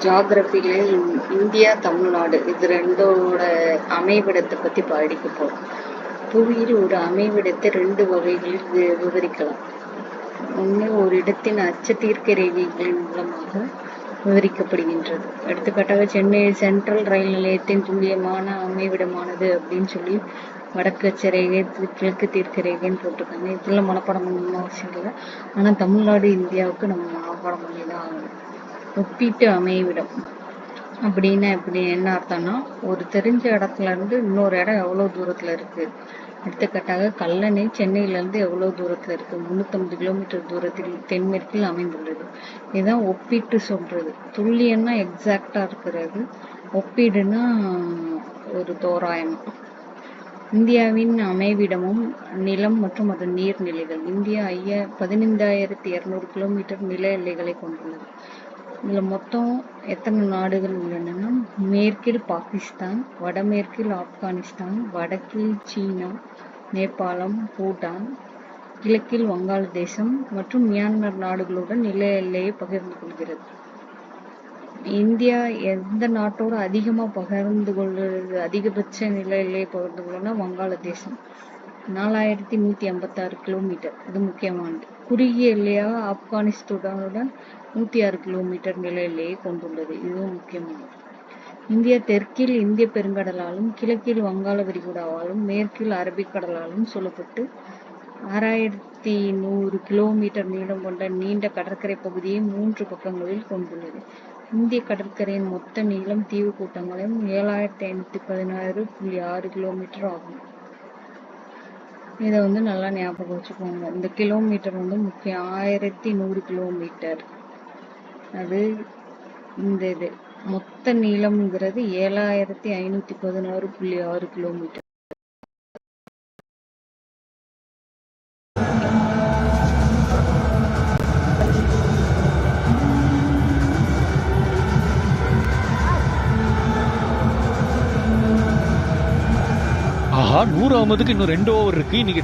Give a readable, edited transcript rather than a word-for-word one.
ஜியாகிரபியில் India, Tamil Nadu இது ரெண்டோட அமைவிடத்தை பற்றி படிக்க போகிறோம். புவியில் ஒரு அமைவிடத்தை 2 வகைகளில் விவரிக்கலாம். ஒன்று, ஒரு இடத்தின் அட்சதீர்க்க ரேகைகளின் மூலமாக விவரிக்கப்படுகின்றது. எடுத்துக்காட்டாக, சென்னை சென்ட்ரல் ரயில் நிலையத்தின் துல்லியமான அமைவிடமானது அப்படின்னு சொல்லி வடக்கு அட்சரேகை, கிழக்கு தீர்க்க ரேகைன்னு போட்டிருக்காங்க. இதெல்லாம் மனப்பாடம் பண்ணணும் அவசியம் இல்லை. ஆனால் தமிழ்நாடு, இந்தியாவுக்கு நம்ம மனப்பாடம் பண்ணி தான் ஆகணும். ஒப்பீட்டு அமைவிடம் அப்படின்னா என்ன அர்த்தம்னா, ஒரு தெரிஞ்ச இடத்துல இருந்து இன்னொரு இடம் எவ்வளவு தூரத்துல இருக்கு. எடுத்துக்காட்டாக, கல்லணை சென்னையிலிருந்து எவ்வளவு தூரத்துல இருக்கு. 350 கிலோமீட்டர் தூரத்தில் தென்மேற்கில் அமைந்துள்ளது. இதுதான் ஒப்பீட்டு சொல்றது. துல்லியம்னா எக்ஸாக்டா இருக்கிறது, ஒப்பீடுனா ஒரு தோராயம். இந்தியாவின் அமைவிடமும் நிலம் மற்றும் அதன் நீர்நிலைகள். இந்தியா 15,200 கிலோமீட்டர் நில எல்லைகளை கொண்டுள்ளது. இதுல மொத்தம் எத்தனை நாடுகள் உள்ளன? மேற்கில் பாகிஸ்தான், வடமேற்கில் ஆப்கானிஸ்தான், வடக்கில் சீனா, நேபாளம், பூட்டான், கிழக்கில் வங்காளதேசம் மற்றும் மியான்மர் நாடுகளுடன் நில எல்லையை பகிர்ந்து கொள்கிறது. இந்தியா எந்த நாட்டோட அதிகமாக பகிர்ந்து கொள்வது, அதிகபட்ச நில எல்லையை பகிர்ந்து கொள்ளுன்னா வங்காளதேசம், 4,156 கிலோமீட்டர். இது முக்கியமானது. குறுகிய எல்லையாக ஆப்கானிஸ்தானுடன் 106 கிலோமீட்டர் நில எல்லையை கொண்டுள்ளது. இதுவும் முக்கியமானது. இந்தியா தெற்கில் இந்திய பெருங்கடலாலும், கிழக்கில் வங்காள விரிகுடாவாலும், மேற்கில் அரபிக்கடலாலும் சூழப்பட்டு 6,100 கிலோமீட்டர் நீளம் கொண்ட நீண்ட கடற்கரை பகுதியை 3 பக்கங்களில் கொண்டுள்ளது. இந்திய கடற்கரையின் மொத்த நீளம் தீவு கூட்டங்களும் 7,516.6 கிலோமீட்டர் ஆகும். இதை நல்லா ஞாபகம் வச்சுக்கோங்க. இந்த கிலோமீட்டர் முக்கியம். 1,100 கிலோமீட்டர் அது இந்த இது மொத்த நீளம்ங்கிறது 7,516.6 கிலோமீட்டர். ஆஹா, 100 ஆமதுக்கு இன்னும் 2 ஓவர் இருக்கு. இன்னைக்கு